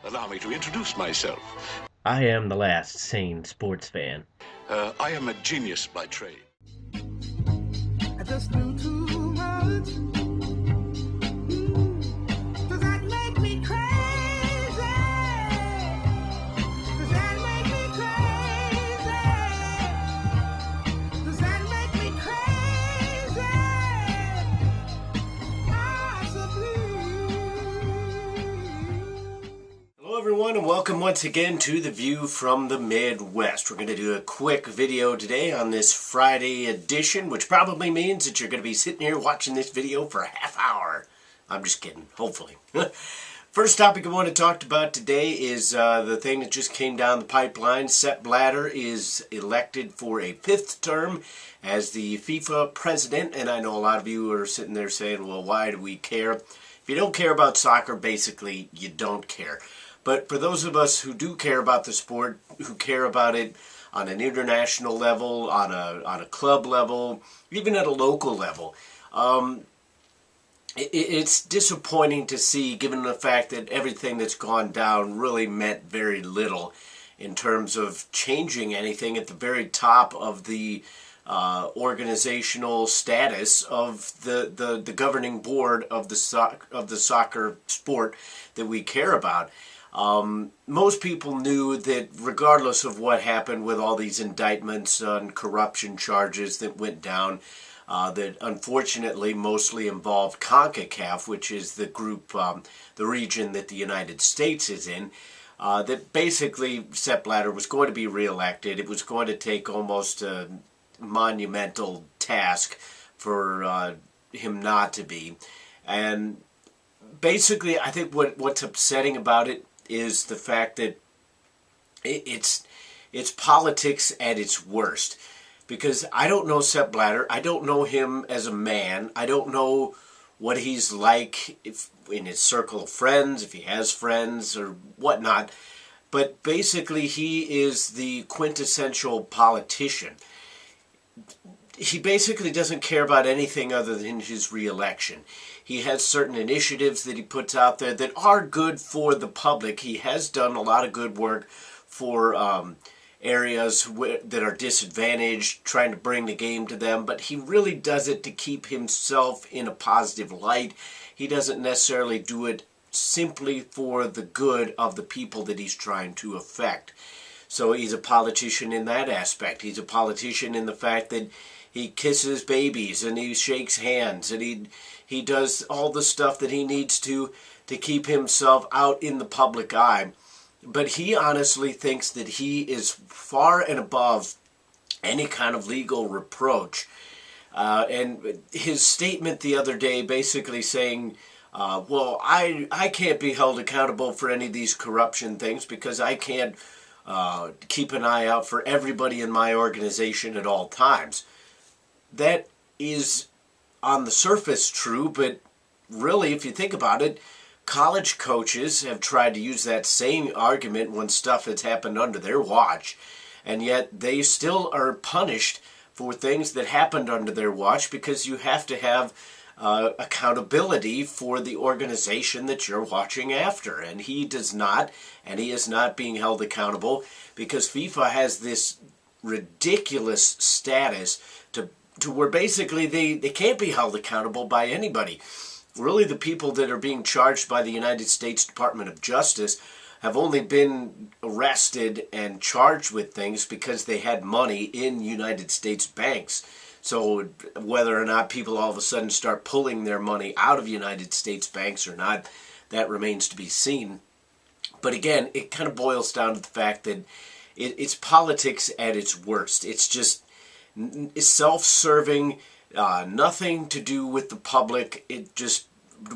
Allow me to introduce myself. I am the last sane sports fan. I am a genius by trade. I just knew too much. Does that make me crazy? Does that make me crazy? Does that make me crazy? Possibly. Hello everyone and welcome once again to The View from the Midwest. We're going to do a quick video today on this Friday edition, which probably means that you're going to be sitting here watching this video for a half hour. I'm just kidding, hopefully. First topic I want to talk about today is the thing that just came down the pipeline. Sepp Blatter is elected for a 5th term as the FIFA president, and I know a lot of you are sitting there saying, well, why do we care? If you don't care about soccer, basically you don't care. But for those of us who do care about the sport, who care about it on an international level, on a club level, even at a local level, it's disappointing to see, given the fact that everything that's gone down really meant very little in terms of changing anything at the very top of the organizational status of the governing board of the soccer sport that we care about. Most people knew that regardless of what happened with all these indictments and corruption charges that went down, that unfortunately mostly involved CONCACAF, which is the group, the region that the United States is in, that basically Sepp Blatter was going to be reelected. It was going to take almost a monumental task for him not to be. And basically, I think what's upsetting about it is the fact that it's politics at its worst. Because I don't know Sepp Blatter. I don't know him as a man. I don't know what he's like in his circle of friends, if he has friends or whatnot. But basically, he is the quintessential politician. He basically doesn't care about anything other than his reelection. He has certain initiatives that he puts out there that are good for the public. He has done a lot of good work for areas that are disadvantaged, trying to bring the game to them, but he really does it to keep himself in a positive light. He doesn't necessarily do it simply for the good of the people that he's trying to affect. So he's a politician in that aspect. He's a politician in the fact that he kisses babies and he shakes hands and he does all the stuff that he needs to keep himself out in the public eye. But he honestly thinks that he is far and above any kind of legal reproach. And his statement the other day basically saying, well, I can't be held accountable for any of these corruption things because I can't keep an eye out for everybody in my organization at all times. That is on the surface true, but really, if you think about it, college coaches have tried to use that same argument when stuff has happened under their watch, and yet they still are punished for things that happened under their watch because you have to have accountability for the organization that you're watching after, and he does not, and he is not being held accountable because FIFA has this ridiculous status to where basically they can't be held accountable by anybody. Really, the people that are being charged by the United States Department of Justice have only been arrested and charged with things because they had money in United States banks. So whether or not people all of a sudden start pulling their money out of United States banks or not, that remains to be seen. But again, it kind of boils down to the fact that it's politics at its worst. It's just self-serving, nothing to do with the public. It just,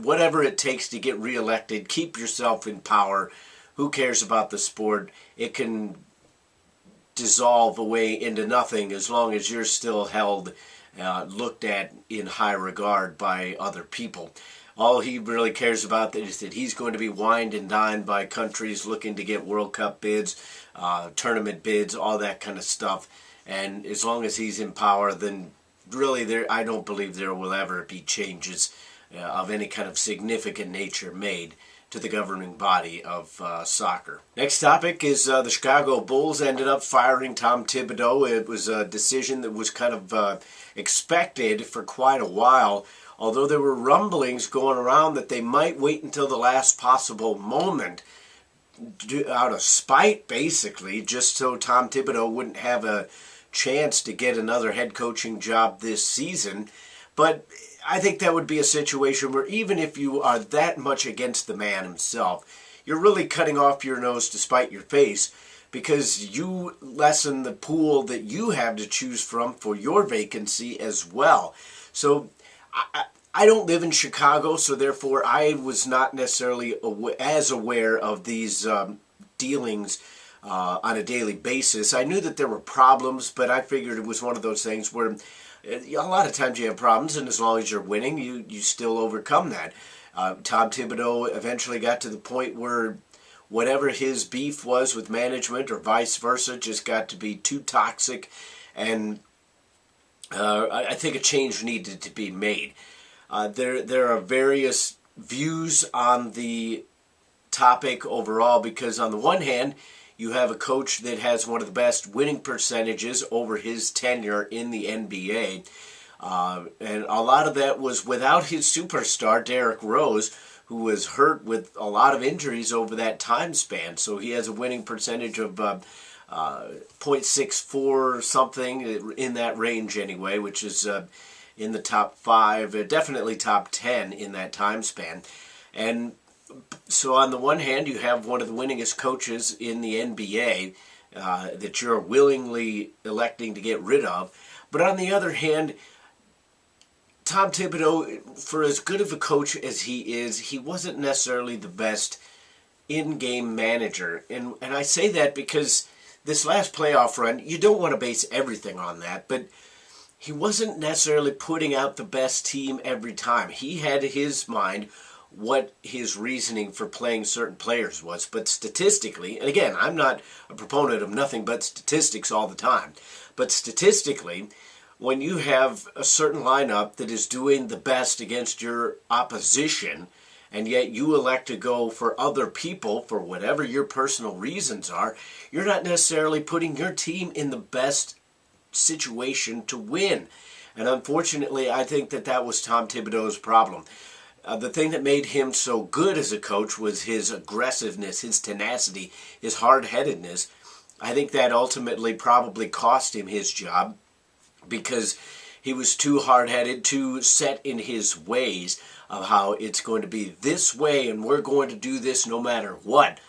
whatever it takes to get reelected, keep yourself in power. Who cares about the sport? It can dissolve away into nothing as long as you're still held, looked at in high regard by other people. All he really cares about is that he's going to be wined and dined by countries looking to get World Cup bids, tournament bids, all that kind of stuff. And as long as he's in power, then really I don't believe there will ever be changes of any kind of significant nature made to the governing body of soccer. Next topic is the Chicago Bulls ended up firing Tom Thibodeau. It was a decision that was kind of expected for quite a while, although there were rumblings going around that they might wait until the last possible moment out of spite, basically, just so Tom Thibodeau wouldn't have a chance to get another head coaching job this season. But I think that would be a situation where even if you are that much against the man himself, you're really cutting off your nose to spite your face, because you lessen the pool that you have to choose from for your vacancy as well. So I don't live in Chicago, so therefore I was not necessarily as aware of these dealings on a daily basis. I knew that there were problems, but I figured it was one of those things where a lot of times you have problems, and as long as you're winning, you still overcome that. Tom Thibodeau eventually got to the point where whatever his beef was with management or vice versa just got to be too toxic, and I think a change needed to be made. There are various views on the topic overall, because on the one hand, you have a coach that has one of the best winning percentages over his tenure in the NBA. And a lot of that was without his superstar, Derrick Rose, who was hurt with a lot of injuries over that time span. So he has a winning percentage of .64 something, in that range anyway, which is in the top 5, definitely top 10 in that time span. And so on the one hand, you have one of the winningest coaches in the NBA that you're willingly electing to get rid of. But on the other hand, Tom Thibodeau, for as good of a coach as he is, he wasn't necessarily the best in-game manager. And I say that because this last playoff run, you don't want to base everything on that, but he wasn't necessarily putting out the best team every time. He had his mind what his reasoning for playing certain players was. But statistically, and again, I'm not a proponent of nothing but statistics all the time, but statistically, when you have a certain lineup that is doing the best against your opposition, and yet you elect to go for other people for whatever your personal reasons are, you're not necessarily putting your team in the best situation to win. And unfortunately, I think that was Tom Thibodeau's problem. The thing that made him so good as a coach was his aggressiveness, his tenacity, his hard-headedness. I think that ultimately probably cost him his job, because he was too hard-headed, too set in his ways of how it's going to be this way and we're going to do this no matter what,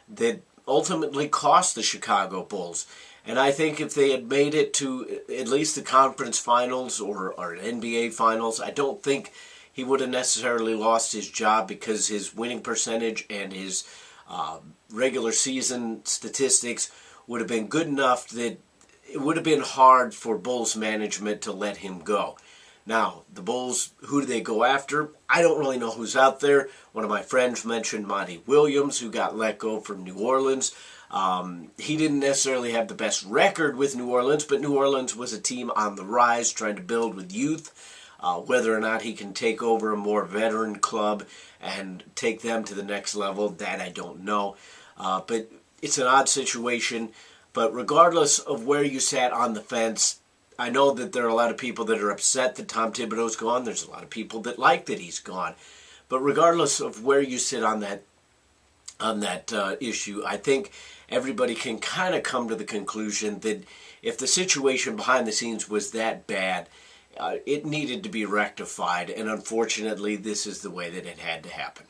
that ultimately cost the Chicago Bulls. And I think if they had made it to at least the conference finals or an NBA finals, I don't think he would have necessarily lost his job, because his winning percentage and his regular season statistics would have been good enough that it would have been hard for Bulls management to let him go. Now, the Bulls, who do they go after? I don't really know who's out there. One of my friends mentioned Monty Williams, who got let go from New Orleans. He didn't necessarily have the best record with New Orleans, but New Orleans was a team on the rise, trying to build with youth. Whether or not he can take over a more veteran club and take them to the next level, that I don't know. But it's an odd situation. But regardless of where you sat on the fence, I know that there are a lot of people that are upset that Tom Thibodeau's gone. There's a lot of people that like that he's gone. But regardless of where you sit on that issue, I think everybody can kind of come to the conclusion that if the situation behind the scenes was that bad, it needed to be rectified, and unfortunately, this is the way that it had to happen.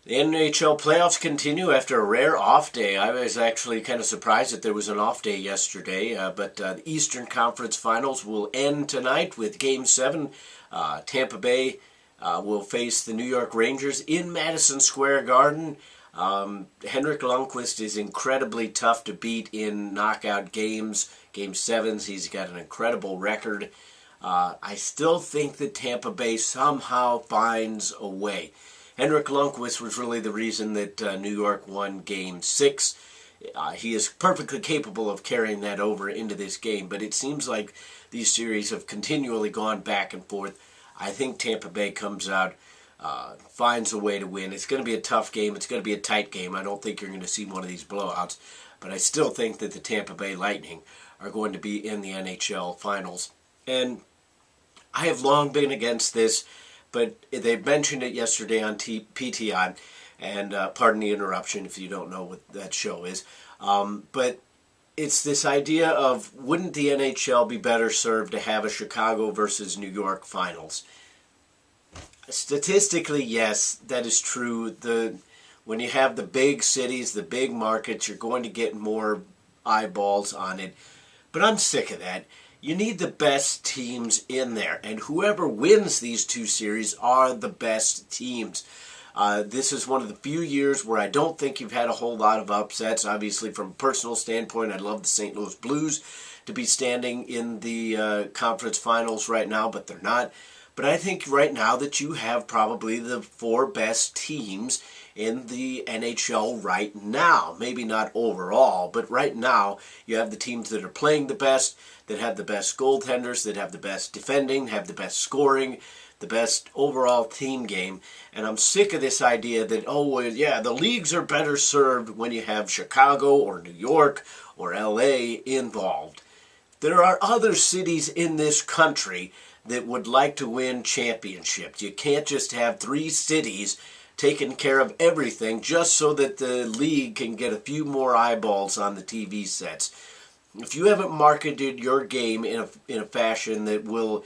The NHL playoffs continue after a rare off day. I was actually kind of surprised that there was an off day yesterday, but the Eastern Conference Finals will end tonight with Game 7. Tampa Bay will face the New York Rangers in Madison Square Garden. Henrik Lundqvist is incredibly tough to beat in knockout games, Game 7s. He's got an incredible record. I still think that Tampa Bay somehow finds a way. Henrik Lundqvist was really the reason that New York won Game 6. He is perfectly capable of carrying that over into this game, but it seems like these series have continually gone back and forth. I think Tampa Bay comes out finds a way to win. It's going to be a tough game. It's going to be a tight game. I don't think you're going to see one of these blowouts, but I still think that the Tampa Bay Lightning are going to be in the NHL Finals. And I have long been against this, but they mentioned it yesterday on PTI, and pardon the interruption if you don't know what that show is. But it's this idea of, wouldn't the NHL be better served to have a Chicago versus New York Finals? Statistically, yes, that is true. When you have the big cities, the big markets, you're going to get more eyeballs on it. But I'm sick of that. You need the best teams in there, and whoever wins these two series are the best teams. This is one of the few years where I don't think you've had a whole lot of upsets. Obviously, from a personal standpoint, I'd love the St. Louis Blues to be standing in the conference finals right now, but they're not. But I think right now that you have probably the four best teams in the NHL right now. Maybe not overall, but right now you have the teams that are playing the best, that have the best goaltenders, that have the best defending, have the best scoring, the best overall team game. And I'm sick of this idea that, oh, well, yeah, the leagues are better served when you have Chicago or New York or LA involved. There are other cities in this country that would like to win championships. You can't just have three cities taking care of everything just so that the league can get a few more eyeballs on the TV sets. If you haven't marketed your game in a fashion that will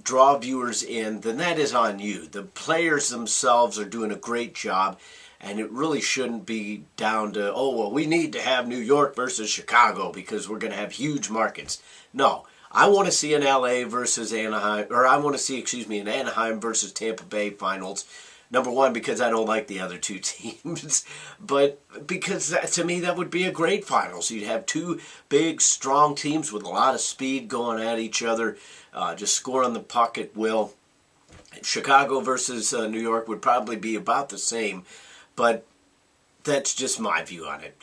draw viewers in, then that is on you. The players themselves are doing a great job, and it really shouldn't be down to, oh, well, we need to have New York versus Chicago because we're going to have huge markets. No. I want to see an LA versus Anaheim, or I want to see, an Anaheim versus Tampa Bay finals. Number one, because I don't like the other two teams, but because to me that would be a great finals. You'd have two big, strong teams with a lot of speed going at each other, just scoring the puck at will. Chicago versus New York would probably be about the same, but that's just my view on it.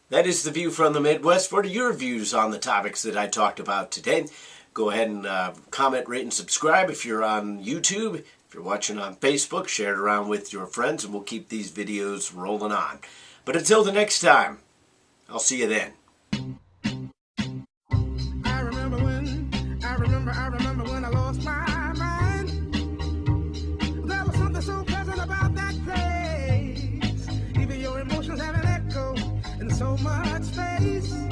That is the view from the Midwest. What are your views on the topics that I talked about today? Go ahead and comment, rate, and subscribe if you're on YouTube. If you're watching on Facebook, share it around with your friends, and we'll keep these videos rolling on. But until the next time, I'll see you then. I remember when I lost my mind. There was something so pleasant about that place. Even your emotions have an echo in so much space.